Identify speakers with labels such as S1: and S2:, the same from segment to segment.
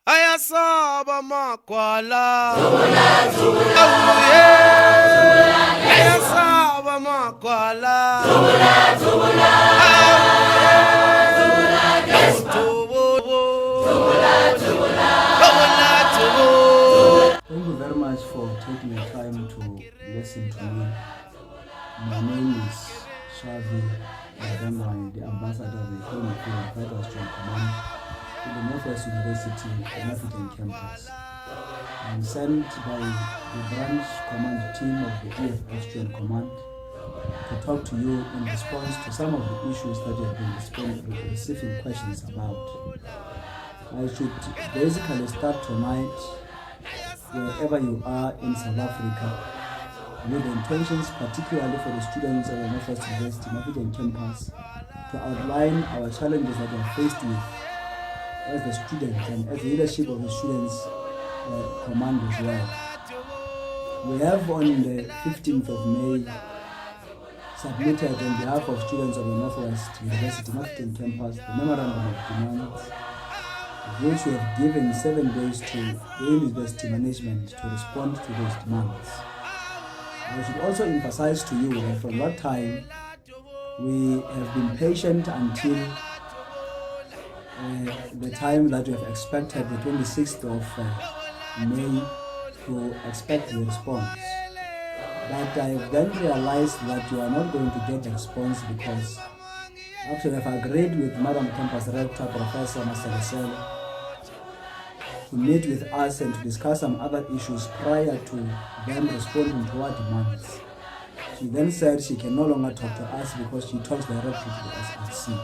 S1: ayasaba magwala ayasaba magwala
S2: Thank you very much for taking the time to listen to me. My name is Shavi Madamwai, the ambassador of the Economic Freedom Fighters Joint Command to the Northwest University Mafikeng campus. I am sent by the branch command team of the EFFSC Joint Command to talk to you in response to some of the issues that you have been receiving questions about. I should basically start tonight wherever you are in South Africa, with the intentions particularly for the students of the Northwest University Mafikeng campus to outline our challenges that we are faced with as the students and as the leadership of the students command as well. We have on the 15th of May submitted on behalf of students of the Northwest University Mafikeng campus the Memorandum of Demands, which we have given 7 days to the university management to respond to those demands. I should also emphasize to you that from that time, we have been patient until the time that we have expected, the 26th of May, to expect the response. But I have then realized that you are not going to get a response because after we have agreed with Madam Campus Rector, Professor Masekeng, to meet with us and to discuss some other issues prior to them responding to our demands. She then said she can no longer talk to us because she talks directly to the SRC.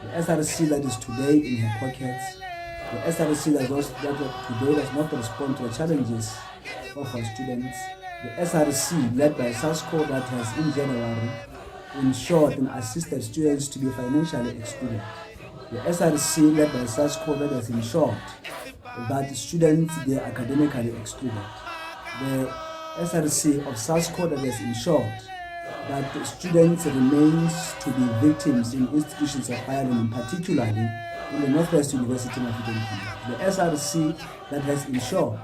S2: The SRC that is today in her pockets, the SRC that today does not respond to the challenges of our students, the SRC led by SASCO that has in January ensured and assisted students to be financially excluded. The SRC led by SASCO that has ensured that students they are academically excluded. The SRC of SASCO that has ensured that students remains to be victims in institutions of higher learning, particularly in the Northwest University Mafikeng campus. The SRC that has ensured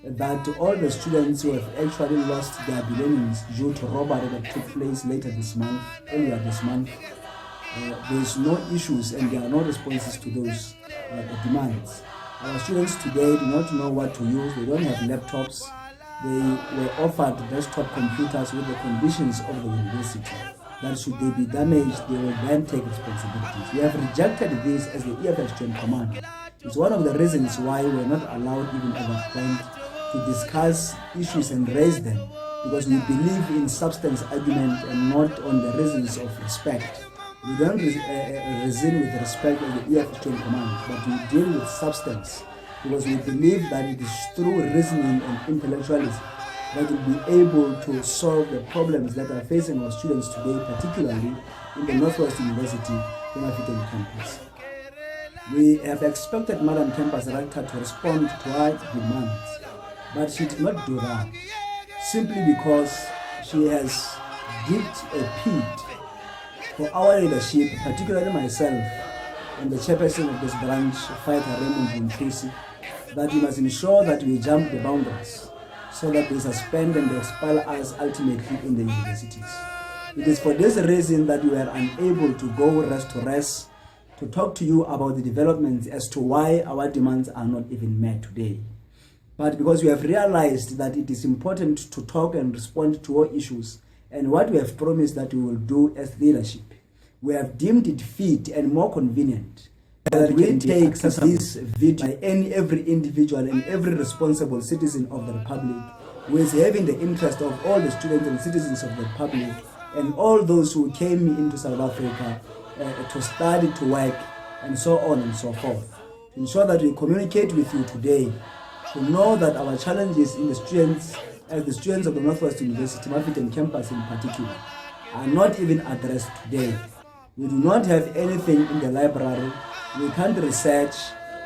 S2: that all the students who have actually lost their belongings due to robbery that took place earlier this month, there is no issues and there are no responses to those demands. Our students today do not know what to use. They don't have laptops. They were offered desktop computers with the conditions of the university that should they be damaged, they will then take responsibilities. We have rejected this as the EFFSC Joint Command. It's one of the reasons why we're not allowed even at that point to discuss issues and raise them, because we believe in substance argument and not on the reasons of respect. We don't reason with respect of the EFFSC Joint Command, but we deal with substance because we believe that it is through reasoning and intellectualism that we'll be able to solve the problems that are facing our students today, particularly in the Northwest University Mafikeng campus. We have expected Madam Campus Rector to respond to our demands, but she did not do that, simply because she has digged a pit for our leadership, particularly myself and the chairperson of this branch, Fighter Raymond Nthusi, that we must ensure that we jump the boundaries so that they suspend and expel us ultimately in the universities. It is for this reason that we are unable to go rest to rest to talk to you about the developments as to why our demands are not even met today. But because we have realized that it is important to talk and respond to all issues, and what we have promised that we will do as leadership, we have deemed it fit and more convenient that we take this video by every individual and every responsible citizen of the Republic who is having the interest of all the students and citizens of the Republic and all those who came into South Africa to study, to work, and so on and so forth. To ensure that we communicate with you today, to know that our challenges in the students, as the students of the Northwest University Mafikeng campus in particular, are not even addressed today. We do not have anything in the library. We can't research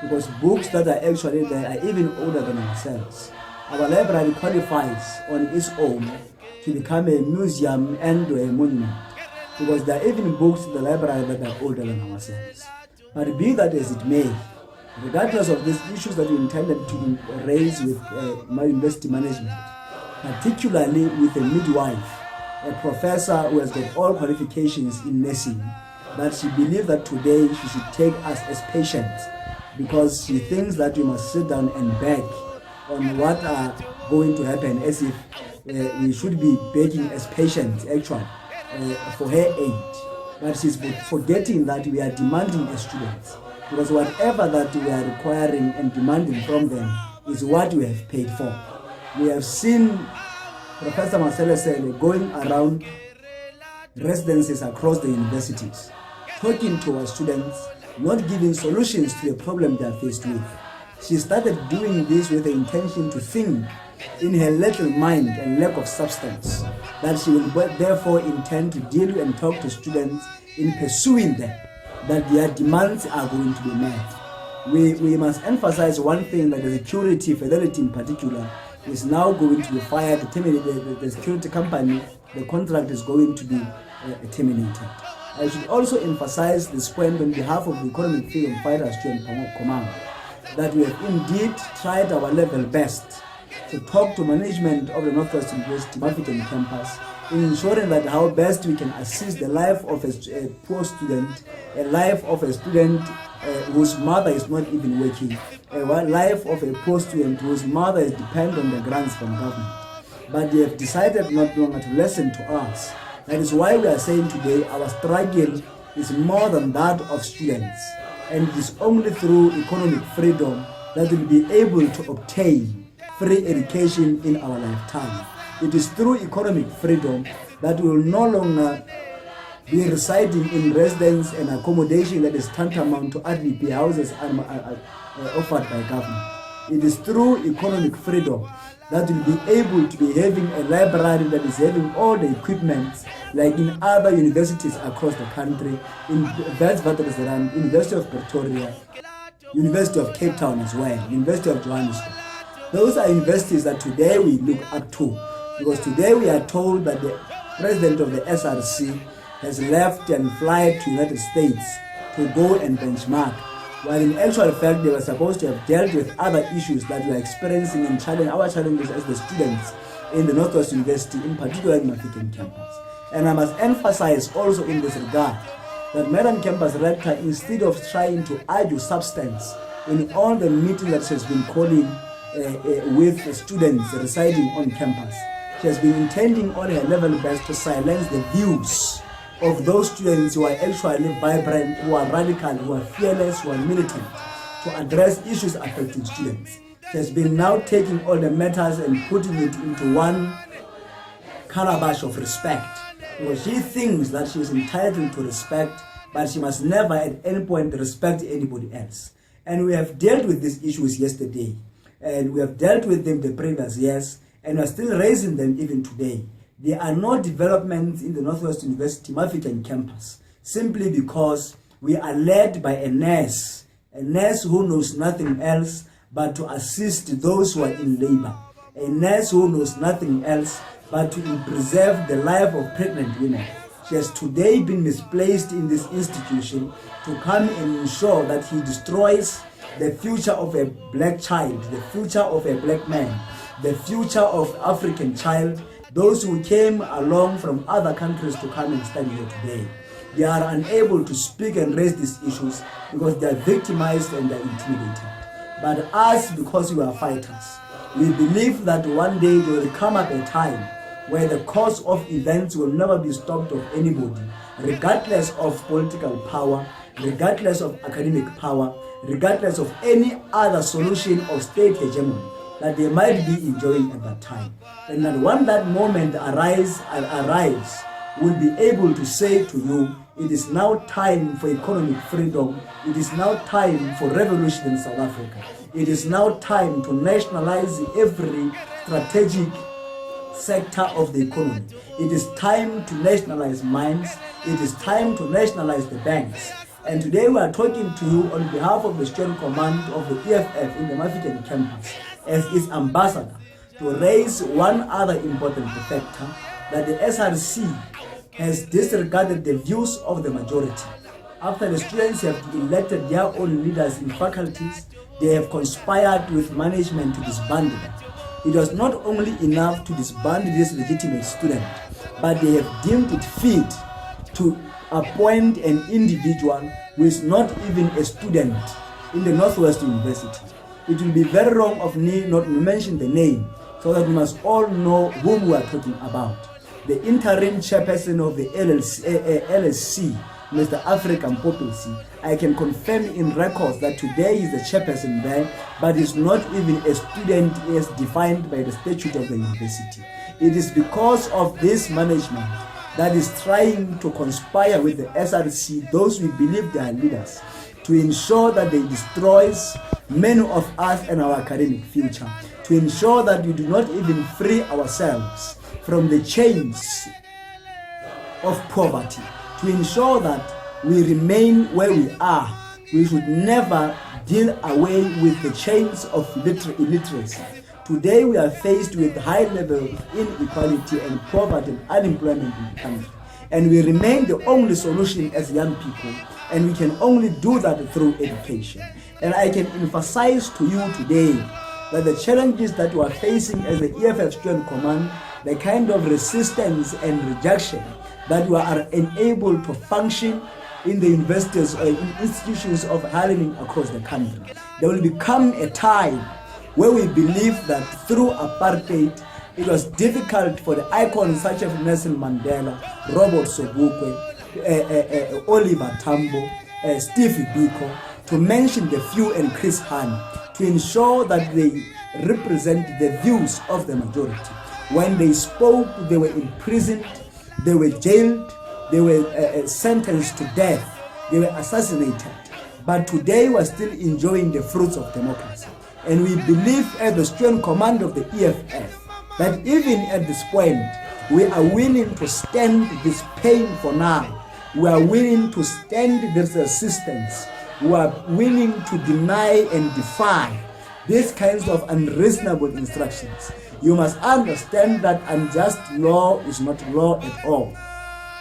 S2: because books that are actually there are even older than ourselves. Our library qualifies on its own to become a museum and a monument because there are even books in the library that are older than ourselves. But be that as it may, regardless of these issues that we intended to raise with my university management, particularly with a midwife, a professor who has got all qualifications in nursing, that she believed that today she should take us as patients because she thinks that we must sit down and beg on what are going to happen, as if we should be begging as patients actually for her aid. But she's forgetting that we are demanding as students, because whatever that we are requiring and demanding from them is what we have paid for. We have seen Professor Marcelo Sele going around residences across the universities, talking to our students, not giving solutions to the problem they are faced with. She started doing this with the intention to think in her little mind and lack of substance that she will therefore intend to deal and talk to students in pursuing them, that their demands are going to be met. We must emphasize one thing, that the security, Fidelity in particular, is now going to be fired, the security company, the contract is going to be terminated. I should also emphasize this point on behalf of the Economic Freedom Fighters Student Command, that we have indeed tried our level best to talk to management of the Northwest University Mafikeng campus in ensuring that how best we can assist the life of a poor student, a life of a student whose mother is not even working, a life of a poor student whose mother is dependent on the grants from government. But they have decided not longer to listen to us. That is why we are saying today our struggle is more than that of students, and it is only through economic freedom that we will be able to obtain free education in our lifetime. It is through economic freedom that we will no longer be residing in residence and accommodation that is tantamount to RDP houses offered by government. It is through economic freedom that we'll be able to be having a library that is having all the equipment like in other universities across the country, in Witwatersrand, University of Pretoria, University of Cape Town as well, University of Johannesburg. Those are universities that today we look up to, because today we are told that the president of the SRC has left and fly to United States to go and benchmark, while in actual fact they were supposed to have dealt with other issues that we are experiencing in our challenges as the students in the Northwest University, in particular in Mafikeng campus. And I must emphasize also in this regard that Madam Campus Rector, instead of trying to argue substance in all the meetings that she has been calling with the students residing on campus, she has been intending on her level best to silence the views of those students who are actually vibrant, who are radical, who are fearless, who are militant, to address issues affecting students. She has been now taking all the matters and putting it into one calabash of respect, because she thinks that she is entitled to respect, but she must never at any point respect anybody else. And we have dealt with these issues yesterday, and we have dealt with them the previous years, and we are still raising them even today. There are no developments in the Northwest University Mafikeng campus simply because we are led by a nurse who knows nothing else but to assist those who are in labor, a nurse who knows nothing else but to preserve the life of pregnant women. She has today been misplaced in this institution to come and ensure that he destroys the future of a black child, the future of a black man, the future of African child, those who came along from other countries to come and stand here today. They are unable to speak and raise these issues because they are victimized and they are intimidated. But us, because we are fighters, we believe that one day there will come up a time where the course of events will never be stopped of anybody, regardless of political power, regardless of academic power, regardless of any other solution of state hegemony that they might be enjoying at that time. And that when that moment arrives, we'll be able to say to you, it is now time for economic freedom. It is now time for revolution in South Africa. It is now time to nationalize every strategic sector of the economy. It is time to nationalize mines. It is time to nationalize the banks. And today we are talking to you on behalf of the Student Command of the EFF in the Mafikeng campus as its ambassador to raise one other important factor, that the SRC has disregarded the views of the majority. After the students have elected their own leaders in faculties, they have conspired with management to disband them. It was not only enough to disband this legitimate student, but they have deemed it fit to appoint an individual who is not even a student in the Northwest University. It will be very wrong of me not to mention the name, so that we must all know whom we are talking about. The interim chairperson of the LSC, Mr. African Popelsi, I can confirm in records that today is the chairperson there, but is not even a student as defined by the statute of the university. It is because of this management that is trying to conspire with the SRC, those we believe they are leaders, to ensure that they destroys many of us and our academic future, to ensure that we do not even free ourselves from the chains of poverty, to ensure that we remain where we are. We should never deal away with the chains of illiteracy. Today we are faced with high level of inequality and poverty and unemployment in the country. And we remain the only solution as young people, and we can only do that through education. And I can emphasize to you today that the challenges that we are facing as the EFF Student Command, the kind of resistance and rejection that we are unable to function in the universities or in institutions of higher learning across the country. There will become a time where we believe that through apartheid, it was difficult for the icons such as Nelson Mandela, Robert Sobukwe, Oliver Tambo, Steve Biko, to mention the few, and Chris Hani, to ensure that they represent the views of the majority. When they spoke, they were imprisoned, they were jailed, they were sentenced to death, they were assassinated. But today we are still enjoying the fruits of democracy. And we believe as the student command of the EFF that even at this point, we are willing to stand this pain for now. We are willing to stand this resistance. We are willing to deny and defy these kinds of unreasonable instructions. You must understand that unjust law is not law at all.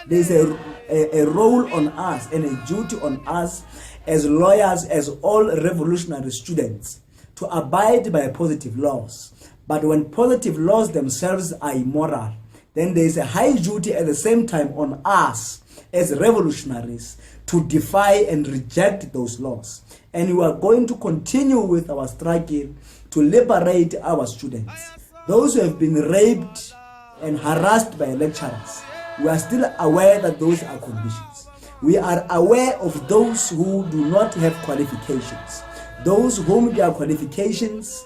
S2: There is a role on us and a duty on us as lawyers, as all revolutionary students, to abide by positive laws. But when positive laws themselves are immoral, then there is a high duty at the same time on us as revolutionaries to defy and reject those laws. And we are going to continue with our struggle to liberate our students. Those who have been raped and harassed by lecturers, we are still aware that those are conditions. We are aware of those who do not have qualifications, those whom their qualifications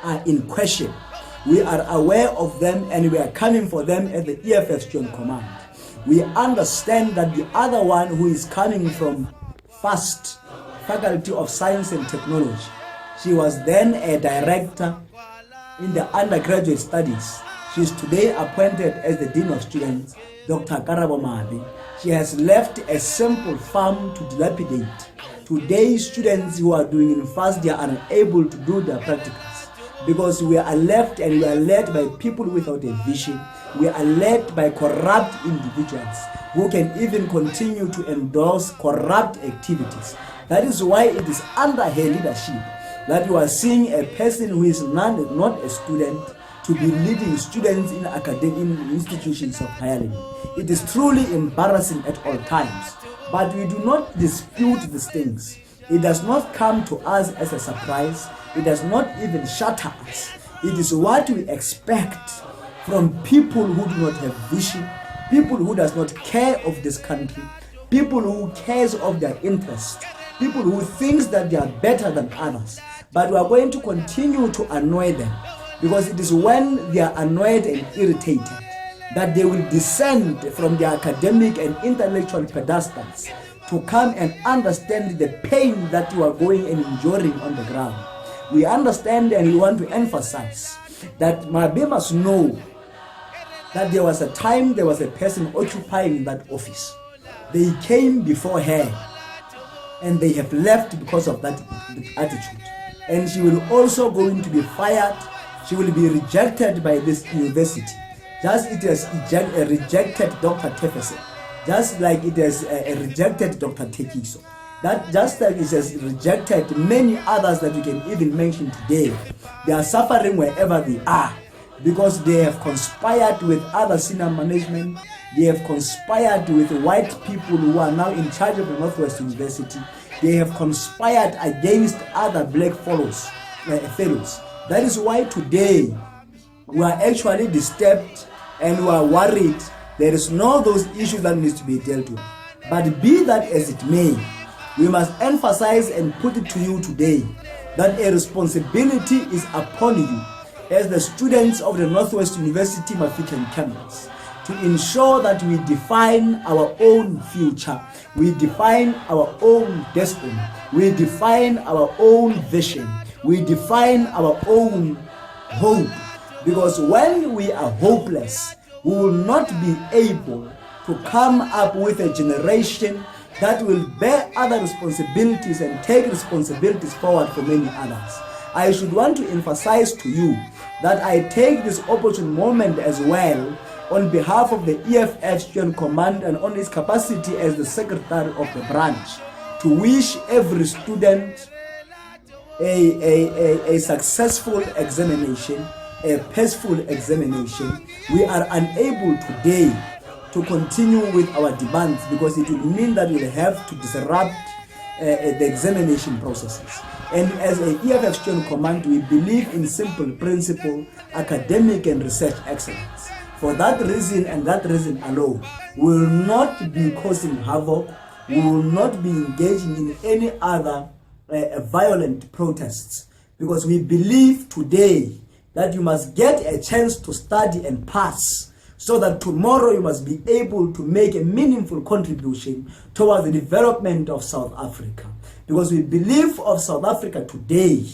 S2: are in question. We are aware of them, and we are coming for them at the EFF Student Command. We understand that the other one who is coming from FAST, Faculty of Science and Technology, she was then a director in the undergraduate studies. She is today appointed as the Dean of Students, Dr. Karabo Mabi. She has left a simple farm to dilapidate. Today, students who are doing in first year are unable to do their practicals because we are left and we are led by people without a vision. We are led by corrupt individuals who can even continue to endorse corrupt activities. That is why it is under her leadership that you are seeing a person who is not a student to be leading students in academic institutions of higher learning. It is truly embarrassing at all times, but we do not dispute these things. It does not come to us as a surprise. It does not even shatter us. It is what we expect from people who do not have vision, people who does not care of this country, people who cares of their interest, people who thinks that they are better than others. But we are going to continue to annoy them, because it is when they are annoyed and irritated that they will descend from their academic and intellectual pedestals to come and understand the pain that you are going and enduring on the ground. We understand, and we want to emphasize that Mabi must know that there was a time there was a person occupying that office. They came before her and they have left because of that attitude. And she will also going to be fired. She will be rejected by this university, just it has rejected Dr. Tefese. just like it has rejected Dr. Tekiso. That just like it has rejected many others that we can even mention today. They are suffering wherever they are because they have conspired with other senior management. They have conspired with white people who are now in charge of the Northwest University. They have conspired against other black fellows. That is why today we are actually disturbed and we are worried. There is no those issues that needs to be dealt with. But be that as it may, we must emphasize and put it to you today that a responsibility is upon you as the students of the Northwest University Mafikeng campus to ensure that we define our own future, we define our own destiny, we define our own vision, we define our own hope. Because when we are hopeless, we will not be able to come up with a generation that will bear other responsibilities and take responsibilities forward for many others. I should want to emphasize to you that I take this opportune moment as well on behalf of the EFFSC Command and on its capacity as the secretary of the branch to wish every student a successful examination, a peaceful examination. We are unable today to continue with our demands because it will mean that we'll have to disrupt the examination processes. And as a EFFSC Command, we believe in simple principle, academic and research excellence. For that reason and that reason alone, we will not be causing havoc, we will not be engaging in any other violent protests, because we believe today that you must get a chance to study and pass, so that tomorrow you must be able to make a meaningful contribution towards the development of South Africa. Because we believe of South Africa today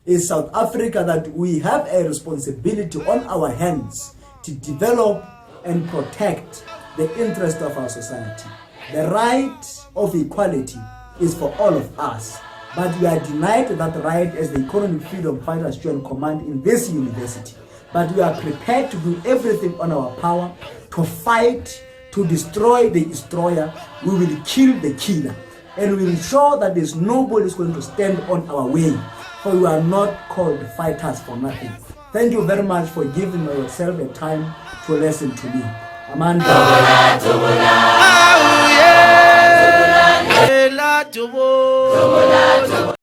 S2: is South Africa that we have a responsibility on our hands to develop and protect the interest of our society. The right of equality is for all of us, but we are denied that right as the Economic Freedom Fighters Joint Command in this university. But we are prepared to do everything on our power to fight, to destroy the destroyer. We will kill the killer, and we will ensure that there's nobody is going to stand on our way, for we are not called fighters for nothing. Thank you very much for giving yourself a time to listen to me. Amanda.
S1: Tubula, tubula.